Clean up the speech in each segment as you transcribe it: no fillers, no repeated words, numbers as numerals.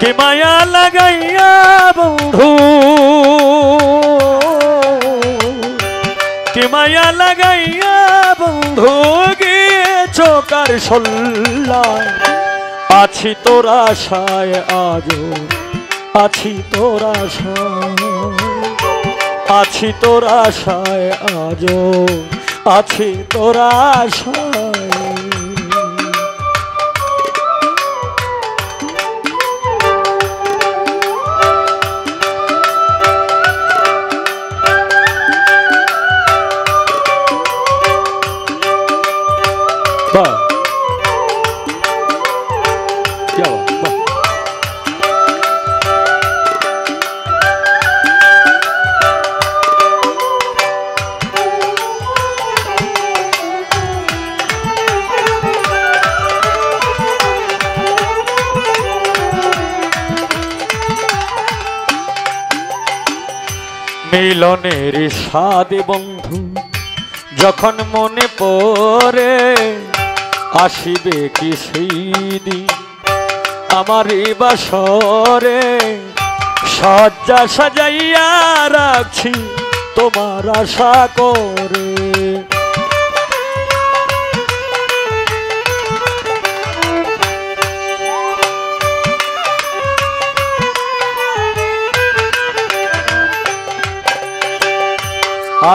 কি মায়া লাগাইয়া বন্ধু, কি মায়া লাগাইয়া বন্ধু গিয়েছ কার সল্লায়। আছি তোর আশায় আজো, আছি তোর আশায়, আছি তোর আশায় আজো, আছি তোর আশায়। বাহ, क्या बात, बाह। মিলনের স্বাদ বন্ধু যখন মনে পড়ে, আসিবে কি সেই দিন আমার বাসরে। সজ্জা সাজাইয়া রাখছি তোমার আশা করে,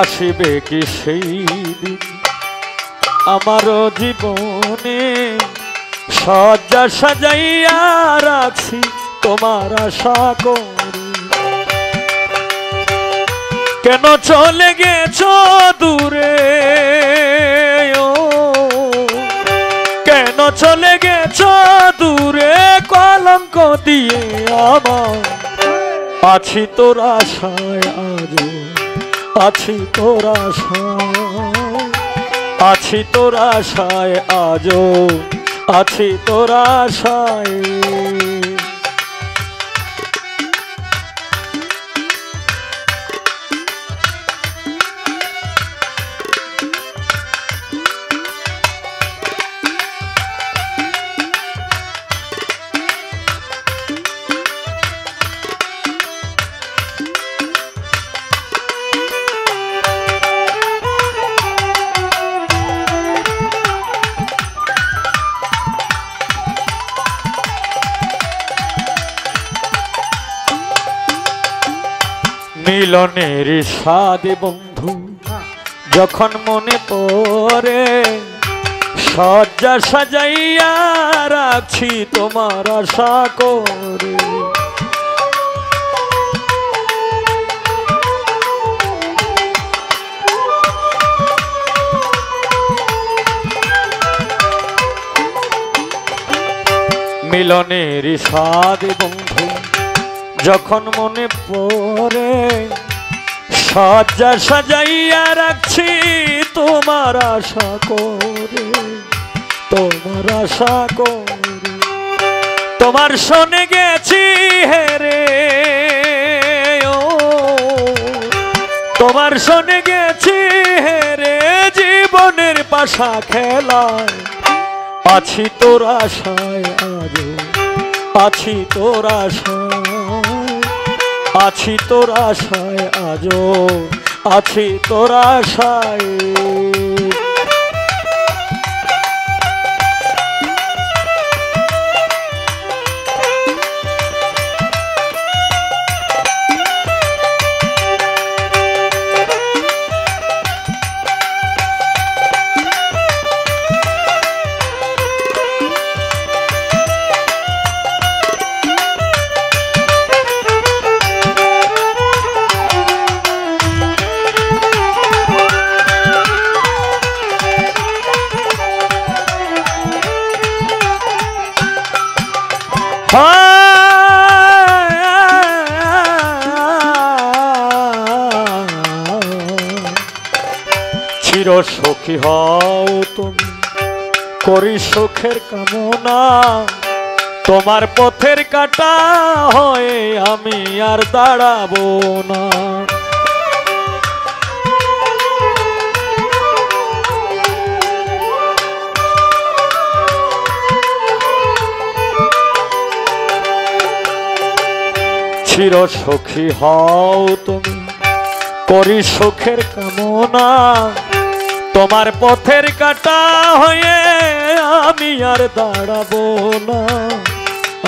আসিবে কি সেই দিন আমার জীবনে। সজ্জা সাজাইয়া রাখছি তোমার আশা করে। কেন চলে গেছো দূরে, ও কেন চলে গেছো দূরে কলঙ্ক দিয়ে আমার। আছি তোর আশায় আজো, আছি তোর আশায়, আছি তোর আশায় আজো, আছি তোর আশায়। মিলনের স্বাদ বন্ধু যখন মনে পড়ে, সজ্জা সাজাইয়া রাখছি তোমার আশা করে। মিলনের স্বাদ বন্ধু যখন মনে পড়ে, সজ্জা সাজাইয়া রাখছি তোমার আশা করে, তোমার আশা করে। তোমার শোনে গেছি হেরে, ও তোমার শোনে গেছি হেরে জীবনের পাশা খেলায়। আছি তোর আশায় আজো, আছি তোর আশায়, আছি তোর আশায় আজো, আছি তোর আশায়। চির সুখী হও তুমি, করি সুখের কামনা। তোমার পথের কাটা হয়ে আমি আর দাঁড়াবো না। চির সখী হও তুমি, করি সুখের কামনা, তোমার পথের কাটা হয়ে আমি আর দাঁড়াবো না,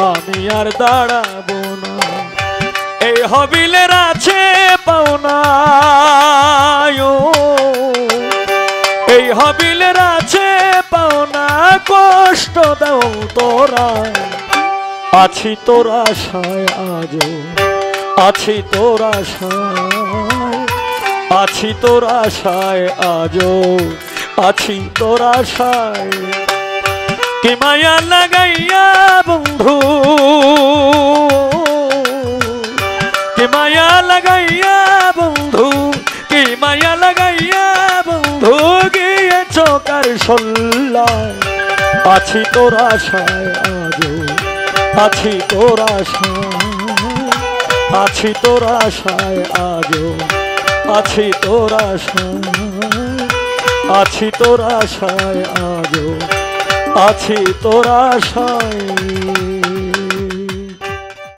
আমি আর দাঁড়াবো না। এই হবিলের আছে পাওনা, এই হবিলের আছে পাওনা, কষ্ট দাও তোরা, আছি তোর আশায় আজও, আছি তোর আশায়, আছি তোর আশায় আজও, আছি তোর আশায়। কি মায়া লাগাইয়া বন্ধু, কি মায়া লাগাইয়া বন্ধু, কি মায়া লাগাইয়া বন্ধু, গিয়েছ কার সল্লায়, আছি তোর আশায় আজও, আছি তোর আশায়, আছি তোর আশায় আজও, আছি তোর আশায়, আছি তোর আশায় আজও, আছি তোর আশায়।